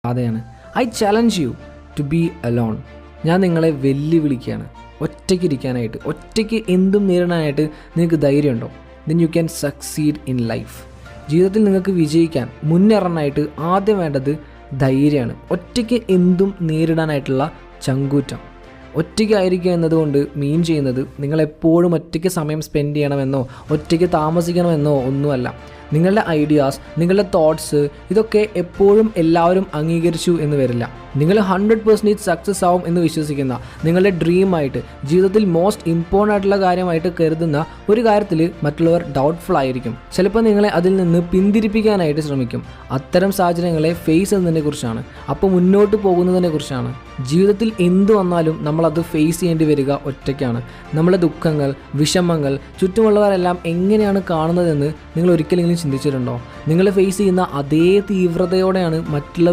പാതയാണ്. I challenge you to be alone. ഞാൻ നിങ്ങളെ വെല്ലുവിളിക്കുകയാണ് ഒറ്റയ്ക്ക് ഇരിക്കാനായിട്ട്. ഒറ്റയ്ക്ക് എന്തും നേരിടാനായിട്ട് നിങ്ങൾക്ക് ധൈര്യമുണ്ടോ? Then you can succeed in life. ജീവിതത്തിൽ നിങ്ങൾക്ക് വിജയിക്കാൻ മുന്നേറാനായിട്ട് ആദ്യം വേണ്ടത് ധൈര്യമാണ്. ഒറ്റയ്ക്ക് എന്തും നേരിടാനായിട്ടുള്ള ചങ്കൂറ്റം. ഒറ്റയ്ക്കായിരിക്കുക എന്നതുകൊണ്ട് മീൻ ചെയ്യുന്നത് നിങ്ങളെപ്പോഴും ഒറ്റയ്ക്ക് സമയം സ്പെൻഡ് ചെയ്യണമെന്നോ ഒറ്റയ്ക്ക് താമസിക്കണമെന്നോ ഒന്നുമല്ല. നിങ്ങളുടെ ഐഡിയാസ്, നിങ്ങളുടെ തോട്ട്സ്, ഇതൊക്കെ എപ്പോഴും എല്ലാവരും അംഗീകരിച്ചു എന്ന് വരില്ല. നിങ്ങൾ 100% സക്സസ് ആവും എന്ന് വിശ്വസിക്കുന്ന, നിങ്ങളുടെ ഡ്രീമായിട്ട്, ജീവിതത്തിൽ മോസ്റ്റ് ഇമ്പോർട്ടൻ്റ് ആയിട്ടുള്ള കാര്യമായിട്ട് കരുതുന്ന ഒരു കാര്യത്തിൽ മറ്റുള്ളവർ ഡൗട്ട്ഫുൾ ആയിരിക്കും. ചിലപ്പോൾ നിങ്ങളെ അതിൽ നിന്ന് പിന്തിരിപ്പിക്കാനായിട്ട് ശ്രമിക്കും. അത്തരം സാഹചര്യങ്ങളെ ഫേസ് ചെയ്യുന്നതിനെ കുറിച്ചാണ്, അപ്പോൾ മുന്നോട്ട് പോകുന്നതിനെ കുറിച്ചാണ്. ജീവിതത്തിൽ എന്തു വന്നാലും നമ്മളത് ഫേസ് ചെയ്യേണ്ടി വരിക ഒറ്റയ്ക്കാണ്. നമ്മുടെ ദുഃഖങ്ങൾ, വിഷമങ്ങൾ ചുറ്റുമുള്ളവരെല്ലാം എങ്ങനെയാണ് കാണുന്നതെന്ന് നിങ്ങൾ ഒരിക്കലെങ്കിലും ചിന്തിച്ചിട്ടുണ്ടോ? നിങ്ങൾ ഫേസ് ചെയ്യുന്ന അതേ തീവ്രതയോടെയാണ് മറ്റുള്ളവർ